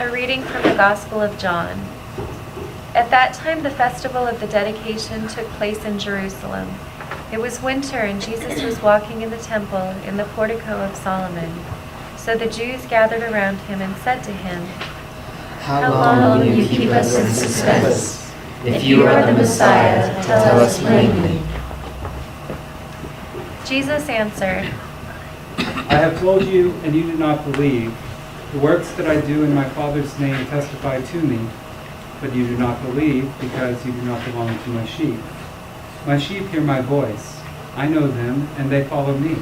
A reading from the Gospel of John. At that time, the festival of the dedication took place in Jerusalem. It was winter, and Jesus was walking in the temple in the portico of Solomon. So the Jews gathered around him and said to him, How long will you keep us in suspense? If you are the Messiah, tell us plainly. Jesus answered, I have told you, and you do not believe. The works that I do in my Father's name testify to me, but you do not believe because you do not belong to my sheep. My sheep hear my voice. I know them, and they follow me.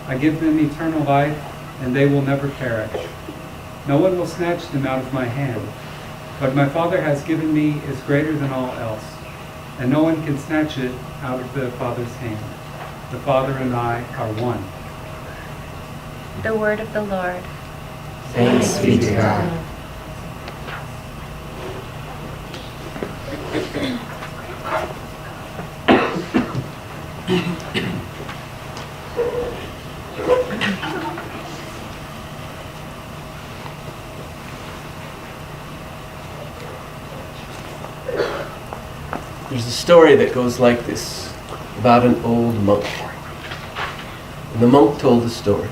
I give them eternal life, and they will never perish. No one will snatch them out of my hand. What my Father has given me is greater than all else, and no one can snatch it out of the Father's hand. The Father and I are one. the word of the Lord. Thanks be to God. There's a story that goes like this about an old monk. And the monk told the story.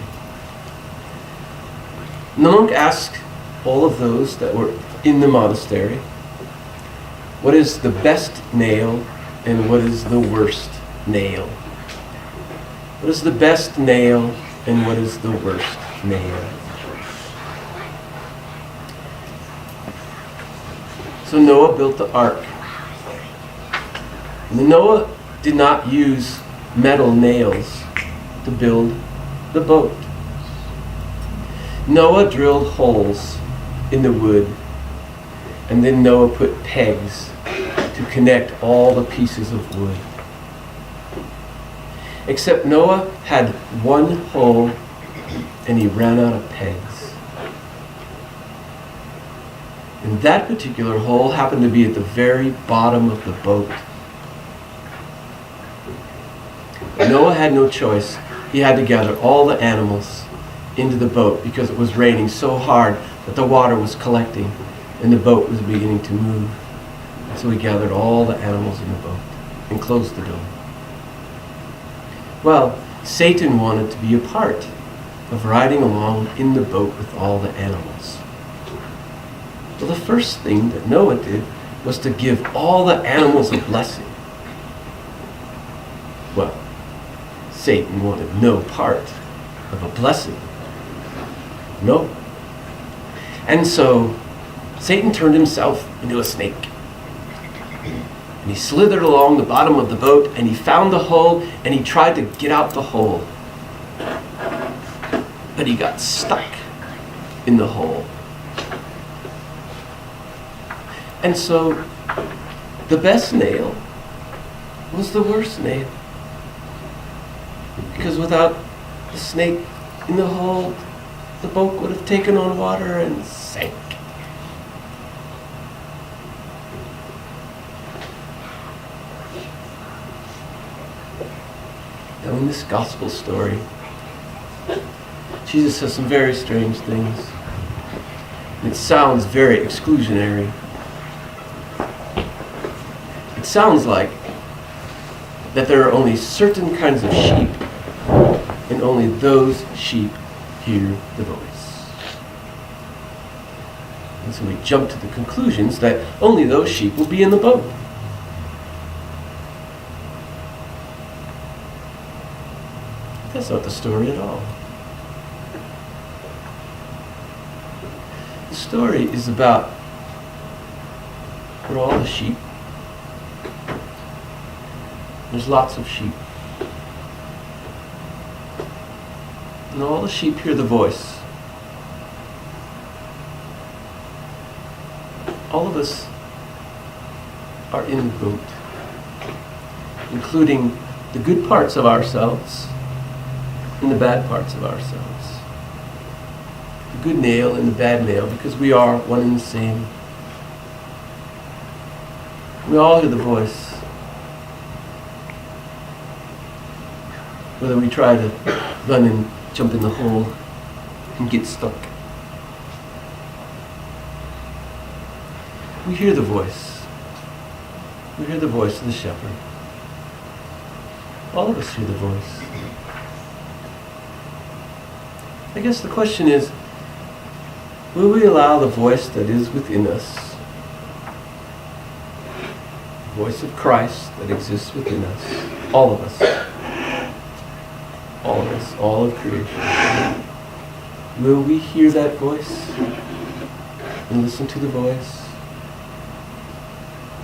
And the monk asked all of those that were in the monastery, what is the best nail and what is the worst nail? What is the best nail and what is the worst nail? So Noah built the ark. And Noah did not use metal nails to build the boat. Noah drilled holes in the wood, and then Noah put pegs to connect all the pieces of wood. Except Noah had one hole, and he ran out of pegs. And that particular hole happened to be at the very bottom of the boat. Noah had no choice. He had to gather all the animals into the boat because it was raining so hard that the water was collecting and the boat was beginning to move. So he gathered all the animals in the boat and closed the door. Well, Satan wanted to be a part of riding along in the boat with all the animals. Well, the first thing that Noah did was to give all the animals a blessing. Well, Satan wanted no part of a blessing. No. And so Satan turned himself into a snake. And he slithered along the bottom of the boat and he found the hole and he tried to get out the hole. But he got stuck in the hole. And so the best nail was the worst nail. Because without the snake in the hole, the boat would have taken on water and sank. Now in this gospel story, Jesus says some very strange things. It sounds very exclusionary. It sounds like that there are only certain kinds of sheep, and only those sheep hear the voice. And so we jump to the conclusions that only those sheep will be in the boat. That's not the story at all. The story is about where all the sheep. There's lots of sheep. And all the sheep hear the voice. All of us are in the boat, including the good parts of ourselves and the bad parts of ourselves. The good nail and the bad nail, because we are one and the same. We all hear the voice. Whether we try to run and jump in the hole and get stuck. we hear the voice. We hear the voice of the shepherd. All of us hear the voice. I guess the question is, will we allow the voice that is within us, the voice of Christ that exists within us, all of us, all of creation, will we hear that voice and listen to the voice?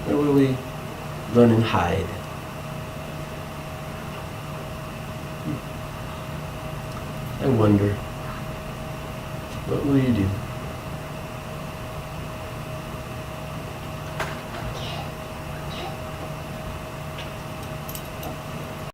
Or will we run and hide? I wonder, what will you do?